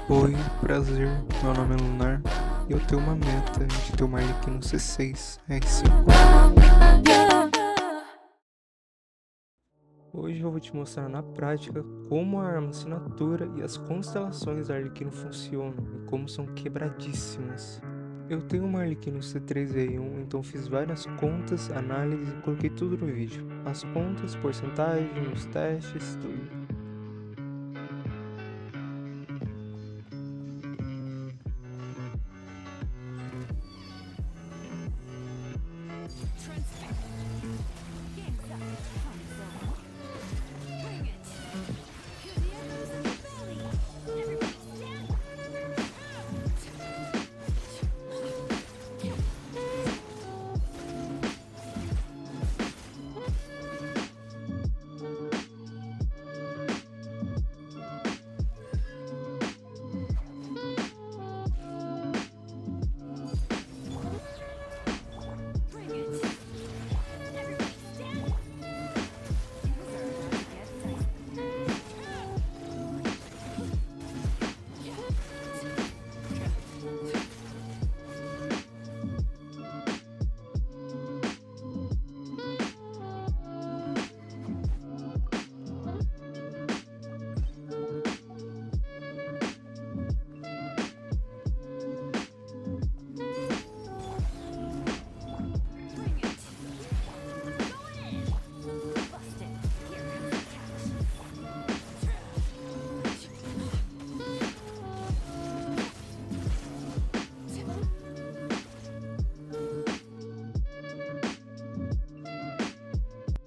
Oi, prazer, meu nome é Lunar e eu tenho uma meta de ter uma Arlequino C6 R5. Hoje eu vou te mostrar na prática como a arma assinatura e as constelações da Arlequino funcionam e como são quebradíssimas. Eu tenho uma Arlequino C3R1, então fiz várias contas, análises e coloquei tudo no vídeo. As contas, porcentagem, os testes, tudo.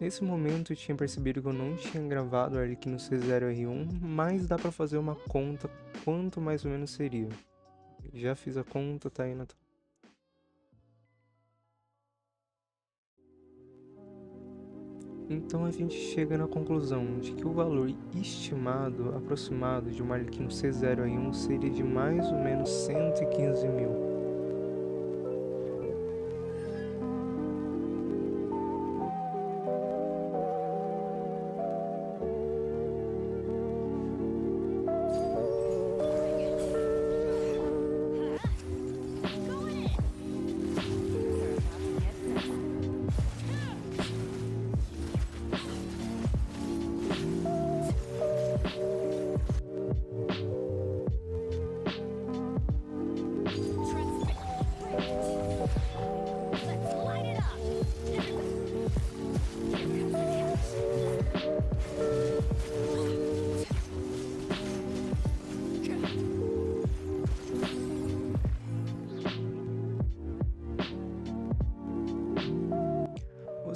Nesse momento eu tinha percebido que eu não tinha gravado o Arlequino C0R1, mas dá pra fazer uma conta quanto mais ou menos seria. Já fiz a conta, tá aí na tela. Então a gente chega na conclusão de que o valor estimado, aproximado de uma Arlequino C0R1 seria de mais ou menos 115 mil.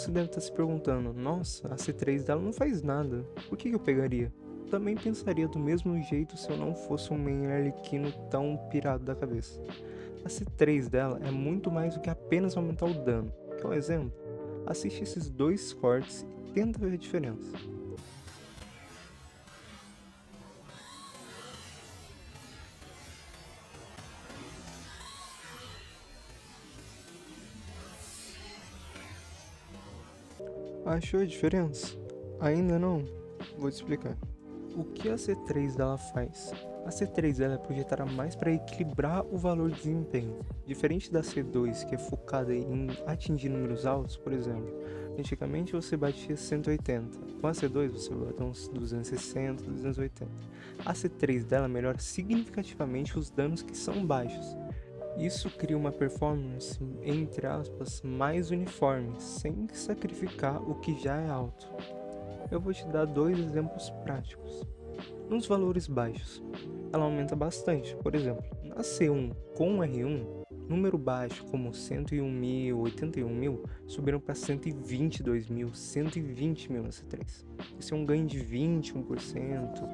Você deve estar se perguntando, nossa, a C3 dela não faz nada, por que eu pegaria? Também pensaria do mesmo jeito se eu não fosse um main Arlequino tão pirado da cabeça. A C3 dela é muito mais do que apenas aumentar o dano. Quer um exemplo? Assiste esses dois cortes e tenta ver a diferença. Achou a diferença? Ainda não? Vou te explicar. O que a C3 dela faz? A C3 dela é projetada mais para equilibrar o valor de desempenho. Diferente da C2, que é focada em atingir números altos, por exemplo. Antigamente você batia 180, com a C2 você bate uns 260, 280. A C3 dela melhora significativamente os danos que são baixos. Isso cria uma performance, entre aspas, mais uniforme, sem sacrificar o que já é alto. Eu vou te dar dois exemplos práticos. Nos valores baixos, ela aumenta bastante. Por exemplo, na C1 com R1, número baixo como 101 mil, 81 mil, subiram para 122 mil, 120 mil na C3. Isso é um ganho de 21%,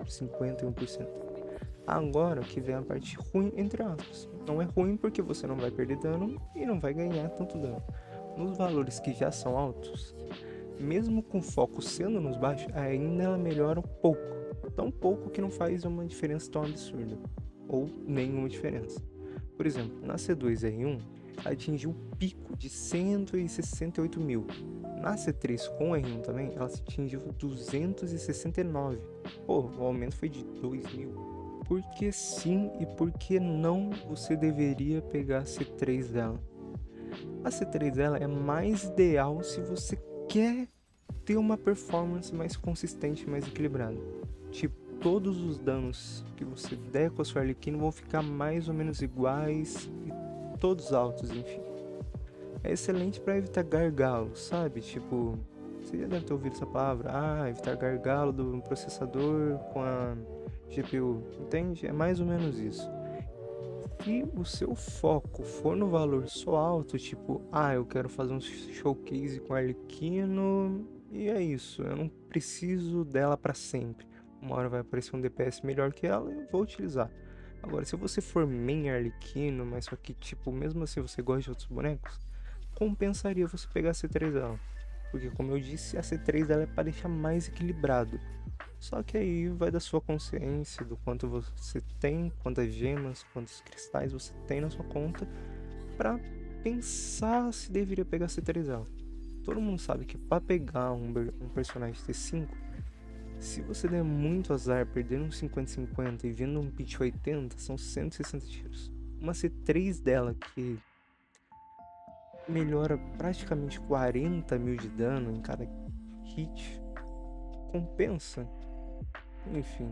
51%. Agora que vem a parte ruim, entre aspas. Não é ruim porque você não vai perder dano e não vai ganhar tanto dano. Nos valores que já são altos, mesmo com foco sendo nos baixos, ainda ela melhora um pouco. Tão pouco que não faz uma diferença tão absurda. Ou nenhuma diferença. Por exemplo, na C2R1, atingiu um pico de 168 mil. Na C3 com R1 também, ela atingiu 269. Pô, o aumento foi de 2 mil. por que sim e por que não você deveria pegar a C3 dela. A C3 dela é mais ideal se você quer ter uma performance mais consistente, mais equilibrada. Tipo, todos os danos que você der com a sua Arlequina vão ficar mais ou menos iguais e todos altos, enfim. É excelente para evitar gargalo, sabe? Tipo, você já deve ter ouvido essa palavra. Evitar gargalo do processador com a GPU, entende? É mais ou menos isso. Se o seu foco for no valor só alto, tipo, eu quero fazer um showcase com Arlequino e é isso, eu não preciso dela para sempre. Uma hora vai aparecer um DPS melhor que ela e eu vou utilizar. Agora, se você for main Arlequino, mas só que, tipo, mesmo assim você gosta de outros bonecos, compensaria você pegar a C3 dela. Porque, como eu disse, a C3 dela é para deixar mais equilibrado. Só que aí vai da sua consciência, do quanto você tem, quantas gemas, quantos cristais você tem na sua conta, pra pensar se deveria pegar C3L. Todo mundo sabe que para pegar um personagem T5, se você der muito azar, perdendo um 50-50 e vendo um pitch 80, são 160 tiros. Uma C3 dela que melhora praticamente 40 mil de dano em cada hit, compensa. Enfim,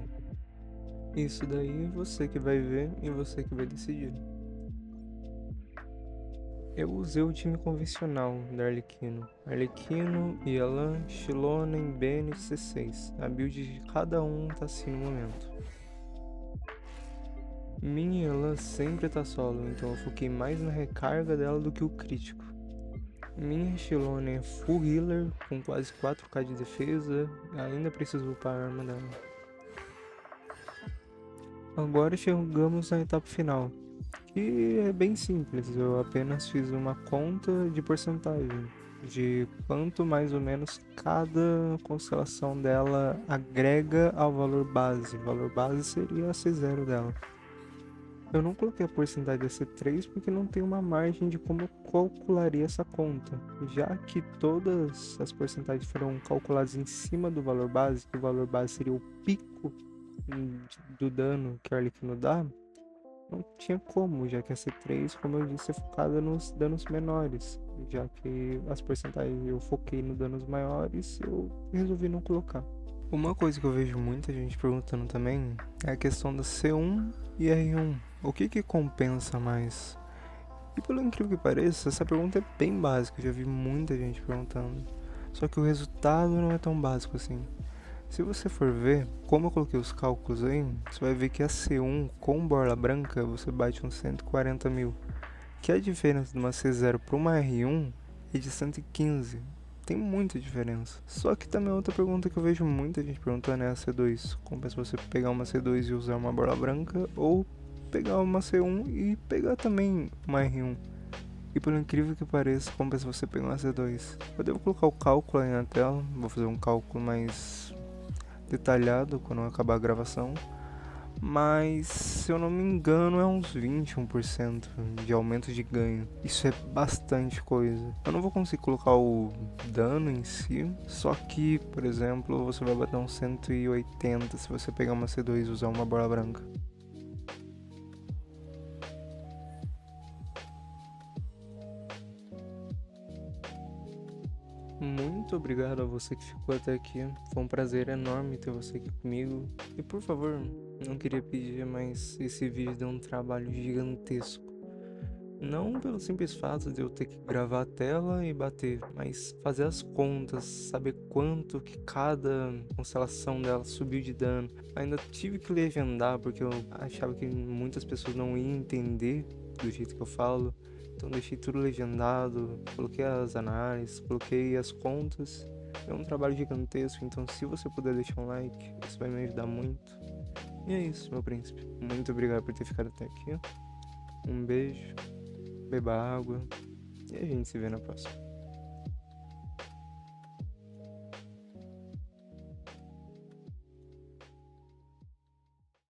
isso daí você que vai ver e você que vai decidir. Eu usei o time convencional da Arlequino. Arlequino, Yelan, Shilonen, Bennett, C6. A build de cada um tá assim no momento. Minha Yelan sempre tá solo, então eu foquei mais na recarga dela do que o crítico. Minha Shilonen é full healer, com quase 4k de defesa, ainda preciso upar a arma dela. Agora chegamos na etapa final, que é bem simples, eu apenas fiz uma conta de porcentagem, de quanto mais ou menos cada constelação dela agrega ao valor base. O valor base seria a C0 dela. Eu não coloquei a porcentagem da C3 porque não tem uma margem de como eu calcularia essa conta, já que todas as porcentagens foram calculadas em cima do valor base, que o valor base seria o pico do dano que a Arlequino dá. Não tinha como, já que a C3, como eu disse, é focada nos danos menores. Já que as porcentagens eu foquei nos danos maiores, eu resolvi não colocar. Uma coisa que eu vejo muita gente perguntando também é a questão da C1 e R1. O que compensa mais? E pelo incrível que pareça, essa pergunta é bem básica, eu já vi muita gente perguntando. Só que o resultado não é tão básico assim. Se você for ver, como eu coloquei os cálculos aí, você vai ver que a C1 com borla branca você bate uns 140 mil. Que a diferença de uma C0 para uma R1 é de 115. Tem muita diferença. Só que também outra pergunta que eu vejo muita gente perguntando é a C2. Compensa você pegar uma C2 e usar uma borla branca, ou pegar uma C1 e pegar também uma R1. E por incrível que pareça, compensa você pegar uma C2. Eu devo colocar o cálculo aí na tela, vou fazer um cálculo mais detalhado quando acabar a gravação, mas se eu não me engano é uns 21% de aumento de ganho. Isso é bastante coisa. Eu não vou conseguir colocar o dano em si, só que, por exemplo, você vai bater uns 180 se você pegar uma C2 e usar uma bola branca. Muito obrigado a você que ficou até aqui. Foi um prazer enorme ter você aqui comigo. E por favor, não queria pedir, mas esse vídeo deu um trabalho gigantesco. Não pelo simples fato de eu ter que gravar a tela e bater, mas fazer as contas, saber quanto que cada constelação dela subiu de dano. Ainda tive que legendar porque eu achava que muitas pessoas não iam entender do jeito que eu falo. Então deixei tudo legendado, coloquei as análises, coloquei as contas. É um trabalho gigantesco, então se você puder deixar um like, isso vai me ajudar muito. E é isso, meu príncipe. Muito obrigado por ter ficado até aqui. Um beijo, beba água e a gente se vê na próxima.